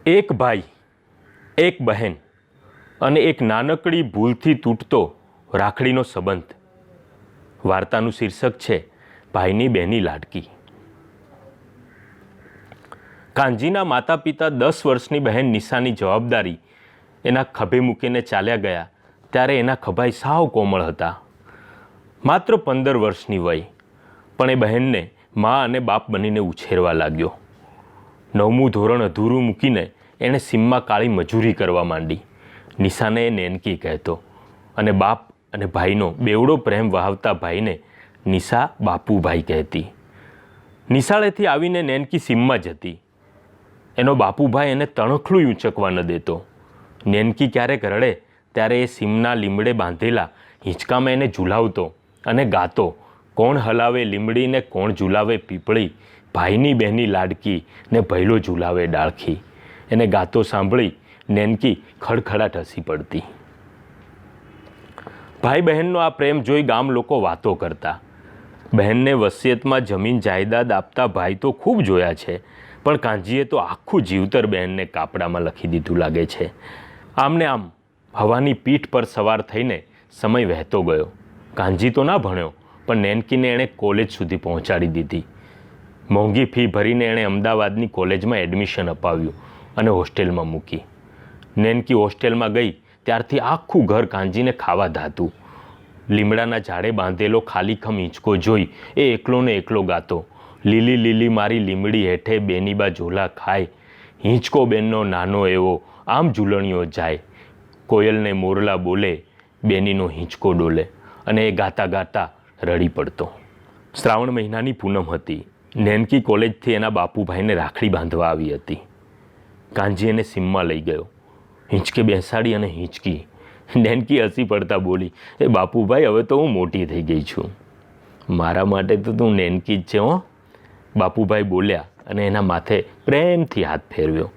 એક ભાઈ, એક બહેન અને એક નાનકડી ભૂલથી તૂટતો રાખડીનો સંબંધ. વાર્તાનું શીર્ષક છે ભાઈની બહેની લાડકી. કાનજીના માતા પિતા 10 વર્ષની બહેન નિશાની જવાબદારી એના ખભે મૂકીને ચાલ્યા ગયા ત્યારે એના ખભાઈ સાવ કોમળ હતા. માત્ર 15 વર્ષની વય, પણ એ બહેનને મા અને બાપ બનીને ઉછેરવા લાગ્યો. 9મું ધોરણ અધૂરું મૂકીને એણે સીમમાં કાળી મજૂરી કરવા માંડી. નિશાને એ નેનકી કહેતો અને બાપ અને ભાઈનો બેવડો પ્રેમ વહાવતા ભાઈને નિશા બાપુભાઈ કહેતી. નિશાળેથી આવીને નેનકી સીમમાં જતી. એનો બાપુભાઈ એને તણખલું ઊંચકવા ન દેતો. નેનકી ક્યારેક રડે ત્યારે એ સીમના લીમડે બાંધેલા હિંચકામાં એને ઝૂલાવતો અને ગાતો, કોણ હલાવે લીમડીને કોણ ઝૂલાવે પીપળી, ભાઈની બહેની લાડકી ને ભૈલો ઝૂલાવે ડાળખી. એને ગાતો સાંભળી નેનકી ખડખડાટ હસી પડતી. ભાઈ બહેનનો આ પ્રેમ જોઈ ગામ લોકો વાતો કરતા. બહેનને વસિયતમાં જમીન જાયદાદ આપતા ભાઈ તો ખૂબ જોયા છે, પણ કાનજીએ તો આખું જીવતર બહેનને કાપડામાં લખી દીધું લાગે છે. આમને આમ હવાની પીઠ પર સવાર થઈને સમય વહેતો ગયો. કાનજી તો ના ભણ્યો, પણ નેનકીને એણે કોલેજ સુધી પહોંચાડી દીધી. મોંઘી ફી ભરીને એણે અમદાવાદની કોલેજમાં એડમિશન અપાવ્યું અને હોસ્ટેલમાં મૂકી. નેનકી હોસ્ટેલમાં ગઈ ત્યારથી આખું ઘર કાનજીને ખાવા ધાતું. લીમડાના ઝાડે બાંધેલો ખાલીખમ હિંચકો જોઈ એ એકલો ને એકલો ગાતો, લીલી લીલી મારી લીમડી હેઠે બેનીબા ઝોલા ખાય, હિંચકો બેનનો નાનો એવો આમ ઝૂલણીઓ જાય, કોયલને મોરલા બોલે, બેનીનો હિંચકો ડોલે. અને એ ગાતા ગાતા રડી પડતો. શ્રાવણ મહિનાની પૂનમ હતી. નેનકી કોલેજથી એના બાપુભાઈને રાખડી બાંધવા આવી હતી. કાનજી એને સીમમાં લઈ ગયો. હિંચકે બેસાડી અને હિંચકી. નેનકી હસી પડતા બોલી, એ બાપુભાઈ, હવે તો હું મોટી થઈ ગઈ છું. મારા માટે તો તું નેનકી જ છે હો, બાપુભાઈ બોલ્યા અને એના માથે પ્રેમથી હાથ ફેરવ્યો.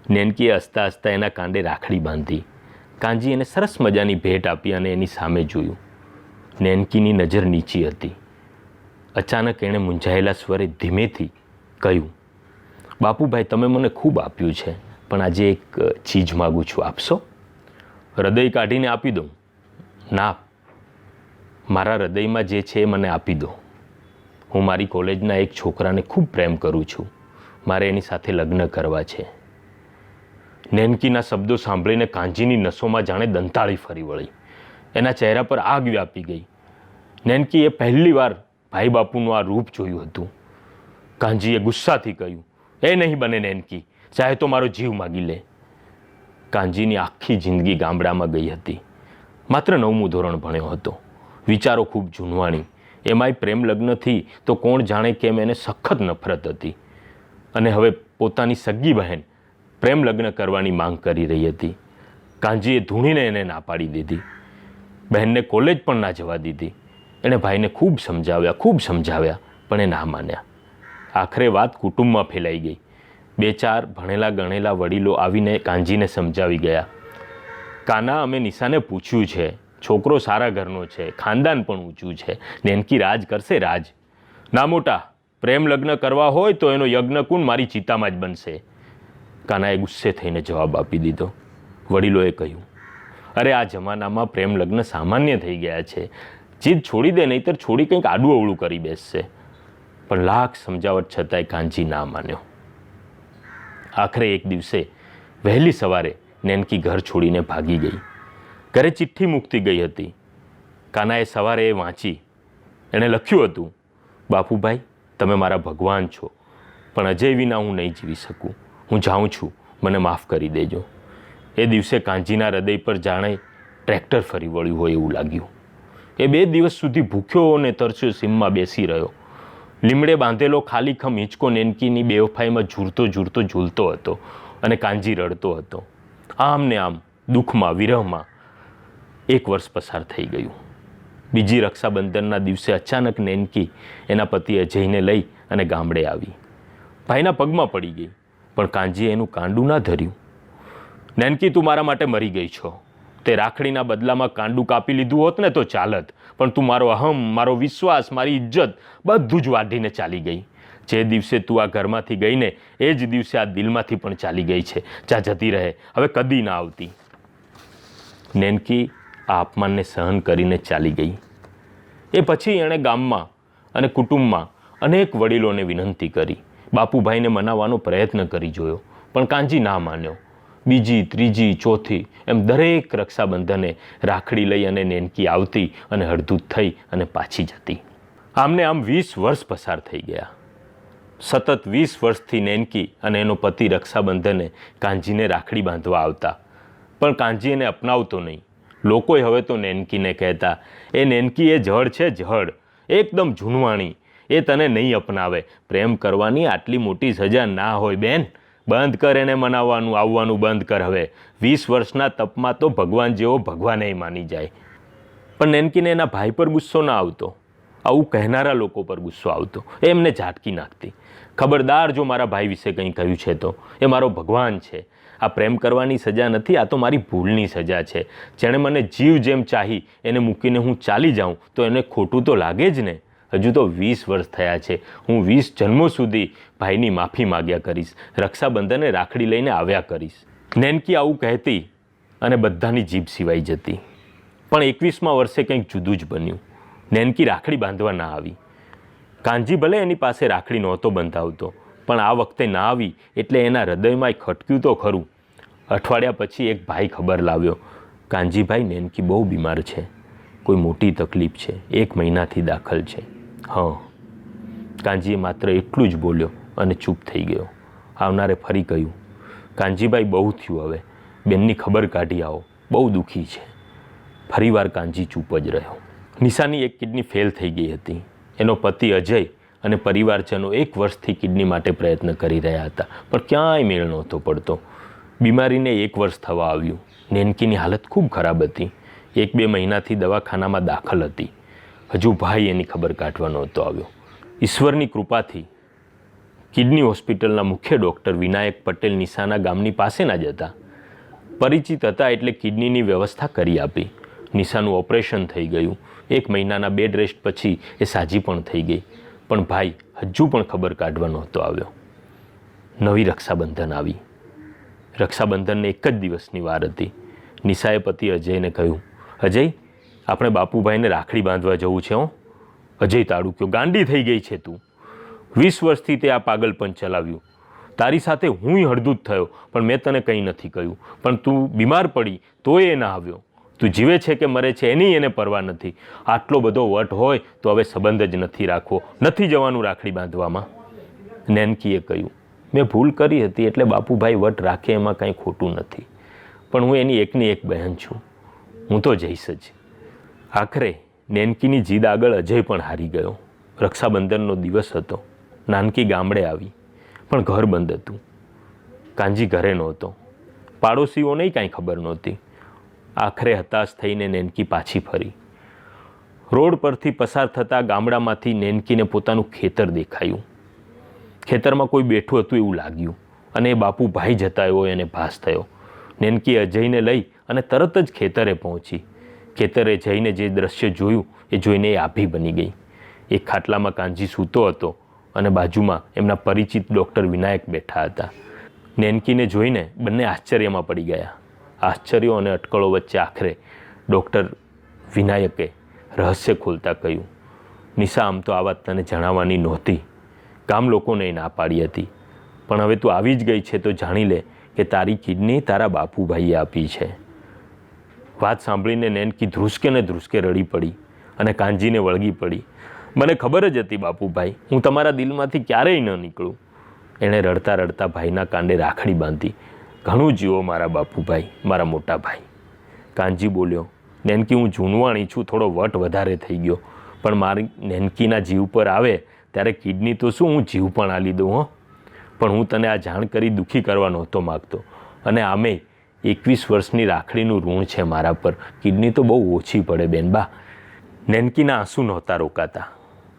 નેનકીએ હસતા હસતા એના કાંડે રાખડી બાંધી. કાનજી એને સરસ મજાની ભેટ આપી અને એની સામે જોયું. નેનકીની નજર નીચી હતી. અચાનક એણે મૂંઝાયેલા સ્વરે ધીમેથી કહ્યું, બાપુભાઈ, તમે મને ખૂબ આપ્યું છે, પણ આજે એક ચીજ માગું છું, આપશો? હૃદય કાઢીને આપી દઉં? ના, મારા હૃદયમાં જે છે એ મને આપી દો. હું મારી કોલેજના એક છોકરાને ખૂબ પ્રેમ કરું છું. મારે એની સાથે લગ્ન કરવા છે. નેનકીના શબ્દો સાંભળીને કાનજીની નસોમાં જાણે દંતાળી ફરી વળી. એના ચહેરા પર આગ વ્યાપી ગઈ. નેનકીએ પહેલી વાર ભાઈ બાપુનું આ રૂપ જોયું હતું. કાનજીએ ગુસ્સાથી કહ્યું, એ નહીં બને નેનકી, ચાહે તો મારો જીવ માગી લે. કાનજીની આખી જિંદગી ગામડામાં ગઈ હતી. માત્ર 9મું ધોરણ ભણ્યો હતો. વિચારો ખૂબ જૂનવાણી. એમાંય પ્રેમ લગ્નથી તો કોણ જાણે કેમ એને સખત નફરત હતી. અને હવે પોતાની સગી બહેન પ્રેમ લગ્ન કરવાની માંગ કરી રહી હતી. કાનજીએ ધૂણીને એને ના પાડી દીધી. બહેનને કોલેજ પણ ના જવા દીધી. એણે ભાઈને ખૂબ સમજાવ્યા, પણ એ ના માન્યા. આખરે વાત કુટુંબમાં ફેલાઈ ગઈ. 2-4 ભણેલા ગણેલા વડીલો આવીને કાનજીને સમજાવી ગયા. કાના, અમે નિશાને પૂછ્યું છે, છોકરો સારા ઘરનો છે, ખાનદાન પણ ઊંચું છે, નેનકી રાજ કરશે, રાજ. ના મોટા, પ્રેમ લગ્ન કરવા હોય તો એનો યજ્ઞકુંડ મારી ચિતામાં જ બનશે. કાનાએ ગુસ્સે થઈને જવાબ આપી દીધો. વડીલોએ કહ્યું, અરે આ જમાનામાં પ્રેમ લગ્ન સામાન્ય થઈ ગયા છે. જીદ છોડી દે, નહીંતર છોડી કંઈક આડું અવળું કરી બેસશે. પણ લાખ સમજાવટ છતાંય કાનજી ના માન્યો. આખરે એક દિવસે વહેલી સવારે નેનકી ઘર છોડીને ભાગી ગઈ. ઘરે ચિઠ્ઠી મૂકતી ગઈ હતી. કાનાએ સવારે એ વાંચી. એણે લખ્યું હતું, બાપુભાઈ, તમે મારા ભગવાન છો, પણ અજય વિના હું નહીં જીવી શકું. હું જાઉં છું, મને માફ કરી દેજો. એ દિવસે કાનજીના હૃદય પર જાણે ટ્રેક્ટર ફરી વળ્યું હોય એવું લાગ્યું. એ 2 દિવસ સુધી ભૂખ્યો અને તરસ્યો સીમમાં બેસી રહ્યો. લીમડે બાંધેલો ખાલીખમ હિંચકો નેનકીની બેવફાઈમાં ઝૂલતો ઝૂલતો હતો અને કાનજી રડતો હતો. આમ ને આમ દુઃખમાં, વિરહમાં 1 વર્ષ પસાર થઈ ગયું. બીજી રક્ષાબંધનના દિવસે અચાનક નેનકી એના પતિ અજયને લઈ અને ગામડે આવી. ભાઈના પગમાં પડી ગઈ, પણ કાનજીએ એનું કાંડું ના ધર્યું. નેનકી, તું મારા માટે મરી ગઈ છો. તે રાખડીના બદલામાં કાંડું કાપી લીધું હોત ને તો ચાલત, પણ તું મારો અહમ, મારો વિશ્વાસ, મારી ઇજ્જત બધું જ વાઢીને ચાલી ગઈ. જે દિવસે તું આ ઘરમાંથી ગઈ ને એ જ દિવસે આ દિલમાંથી પણ ચાલી ગઈ છે. જા, જતી રહે, હવે કદી ના આવતી. નેનકી આ અપમાનને સહન કરીને ચાલી ગઈ. એ પછી એણે ગામમાં અને કુટુંબમાં અનેક વડીલોને વિનંતી કરી, બાપુભાઈને મનાવવાનો પ્રયત્ન કરી જોયો, પણ કાનજી ના માન્યો. બીજી, ત્રીજી, ચોથી એમ દરેક રક્ષાબંધને રાખડી લઈ અને નેનકી આવતી અને હળધૂત થઈ અને પાછી જતી. આમને આમ 20 વર્ષ પસાર થઈ ગયા. સતત 20 વર્ષથી નેનકી અને એનો પતિ રક્ષાબંધને કાનજીને રાખડી બાંધવા આવતા, પણ કાનજી એને અપનાવતો નહીં. લોકોએ હવે તો નેનકીને કહેતા, એ નેનકી એ જળ છે, જળ, એકદમ જૂનવાણી, એ તને નહીં અપનાવે. પ્રેમ કરવાની આટલી મોટી સજા ના હોય બેન, બંધ કર એને મનાવવાનું, આવવાનું બંધ કર હવે. 20 વર્ષના તપમાં તો ભગવાન જેવો ભગવાને માની જાય. પણ નેનકીને એના ભાઈ પર ગુસ્સો ના આવતો, આવું કહેનારા લોકો પર ગુસ્સો આવતો. એ એમને ઝાટકી નાખતી. ખબરદાર જો મારા ભાઈ વિશે કંઈ કહ્યું છે તો એ મારો ભગવાન છે. આ પ્રેમ કરવાની સજા નથી, આ તો મારી ભૂલની સજા છે. જેણે મને જીવ જેમ ચાહી એને મૂકીને હું ચાલી જાઉં તો એને ખોટું તો લાગે જ ને. હજુ તો 20 વર્ષ થયા છે. હું 20 જન્મો સુધી ભાઈની માફી માગ્યા કરીશ, રક્ષાબંધને રાખડી લઈને આવ્યા કરીશ. નેનકી આવું કહેતી અને બધાની જીભ સિવાઈ જતી. પણ 21મા વર્ષે કંઈક જુદું જ બન્યું. નેનકી રાખડી બાંધવા ના આવી. કાનજી ભલે એની પાસે રાખડી નહોતો બંધાવતો, પણ આ વખતે ના આવી એટલે એના હૃદયમાં ખટક્યું તો ખરું. અઠવાડિયા પછી એક ભાઈ ખબર લાવ્યો, કાનજીભાઈ, નેનકી બહુ બીમાર છે, કોઈ મોટી તકલીફ છે, 1 મહિનાથી દાખલ છે. હા, કાનજીએ માત્ર એટલું જ બોલ્યો અને ચૂપ થઈ ગયો. આવનારે ફરી કહ્યું, કાનજીભાઈ બહુ થયું, હવે બેનની ખબર કાઢી આવો, બહુ દુઃખી છે. ફરીવાર કાનજી ચૂપ જ રહ્યો. નિશાની એક કિડની ફેલ થઈ ગઈ હતી. એનો પતિ અજય અને પરિવારજનો 1 વર્ષથી કિડની માટે પ્રયત્ન કરી રહ્યા હતા, પણ ક્યાંય મેળ નહોતો પડતો. બીમારીને 1 વર્ષ થવા આવ્યું. નેનકીની હાલત ખૂબ ખરાબ હતી. 1-2 મહિનાથી દવાખાનામાં દાખલ હતી. હજુ ભાઈ એની ખબર કાઢવા નહોતો આવ્યો. ઈશ્વરની કૃપાથી કિડની હોસ્પિટલના મુખ્ય ડૉક્ટર વિનાયક પટેલ નિશાના ગામની પાસેના જ હતા. પરિચિત હતા એટલે કિડનીની વ્યવસ્થા કરી આપી. નિશાનું ઓપરેશન થઈ ગયું. 1 મહિનાના બેડ રેસ્ટ પછી એ સાજી પણ થઈ ગઈ. પણ ભાઈ હજુ પણ ખબર કાઢવા નહોતો આવ્યો. નવી રક્ષાબંધન આવી. રક્ષાબંધનને 1 જ દિવસની વાર હતી. નિશાએ પતિ અજયને કહ્યું, અજય, આપણે બાપુભાઈને રાખડી બાંધવા જવું છે. હો. અજય તાડુક્યો, ગાંડી થઈ ગઈ છે તું. 20 વર્ષથી તે આ પાગલપન ચલાવ્યું. તારી સાથે હુંય હળદૂત થયો, પણ મેં તને કંઈ નથી કહ્યું. પણ તું બીમાર પડી તોય એ ના આવ્યો. તું જીવે છે કે મરે છે એની એને પરવા નથી. આટલો બધો વટ હોય તો હવે સંબંધ જ નથી રાખવો, નથી જવાનું રાખડી બાંધવામાં. નેનકીએ કહ્યું, મેં ભૂલ કરી હતી એટલે બાપુભાઈ વટ રાખે એમાં કાંઈ ખોટું નથી, પણ હું એની એકની એક બહેન છું, હું તો જઈશ જ. આખરે નેનકીની જીદ આગળ અજય પણ હારી ગયો. રક્ષાબંધનનો દિવસ હતો. નાનકી ગામડે આવી, પણ ઘર બંધ હતું. કાનજી ઘરે નહોતો. પાડોશીઓને કાંઈ ખબર નહોતી. આખરે હતાશ થઈને નેનકી પાછી ફરી. રોડ પરથી પસાર થતા ગામડામાંથી નેનકીને પોતાનું ખેતર દેખાયું. ખેતરમાં કોઈ બેઠું હતું એવું લાગ્યું અને એ બાપુભાઈ જતા એવો એને ભાસ થયો. નેનકી અજયને લઈ અને તરત જ ખેતરે પહોંચી. ખેતરે જઈને જે દ્રશ્ય જોયું એ જોઈને એ આભી બની ગઈ. એક ખાટલામાં કાનજી સૂતો હતો અને બાજુમાં એમના પરિચિત ડૉક્ટર વિનાયક બેઠા હતા. નેનકીને જોઈને બંને આશ્ચર્યમાં પડી ગયા. આશ્ચર્યો અને અટકળો વચ્ચે આખરે ડૉક્ટર વિનાયકે રહસ્ય ખોલતા કહ્યું, નિશા, આમ તો આ વાત તને જણાવવાની નહોતી. ગામ લોકોને ના પાડી હતી, પણ હવે તું આવી જ ગઈ છે તો જાણી લે કે તારી કિડની તારા બાપુભાઈએ આપી છે. વાત સાંભળીને નેનકી ધ્રુસકે ને ધ્રુસકે રડી પડી અને કાનજીને વળગી પડી. મને ખબર જ હતી બાપુભાઈ, હું તમારા દિલમાંથી ક્યારેય ન નીકળું. એણે રડતા રડતા ભાઈના કાંડે રાખડી બાંધી. ઘણું જીવો મારા બાપુભાઈ, મારા મોટા ભાઈ. કાનજી બોલ્યો, નેનકી, હું જૂનવાણી છું, થોડો વટ વધારે થઈ ગયો, પણ મારી નેનકીના જીવ પર આવે ત્યારે કિડની તો શું, હું જીવ પણ આલી દઉં. હો, પણ હું તને આ જાણ કરી દુઃખી કરવા નહોતો માગતો. અને આમે 21 વર્ષની રાખડીનું ઋણ છે મારા પર. કિડની તો બહુ ઓછી પડે બેનબા. નેનકીના આંસુ નહોતા રોકાતા.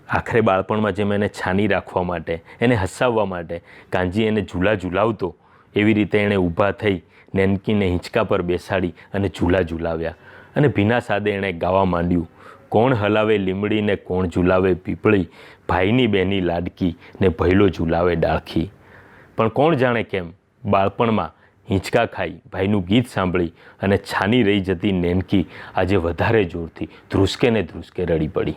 આખરે બાળપણમાં જેમ એને છાની રાખવા માટે, એને હસાવવા માટે કાનજી એને ઝૂલા ઝૂલાવતો, એવી રીતે એણે ઊભા થઈ નેનકીને હિંચકા પર બેસાડી અને ઝૂલા ઝૂલાવ્યા અને ભીના સાદે એણે ગાવા માંડ્યું, કોણ હલાવે લીમડી ને કોણ ઝુલાવે પીપળી, ભાઈની બેની લાડકી ને ભૈલો ઝુલાવે ડાળખી. પણ કોણ જાણે કેમ બાળપણમાં હિંચકા ખાઈ ભાઈનું ગીત સાંભળી અને છાની રહી જતી નેનકી આજે વધારે જોરથી ધ્રુસકે ને ધ્રુસકે રડી પડી.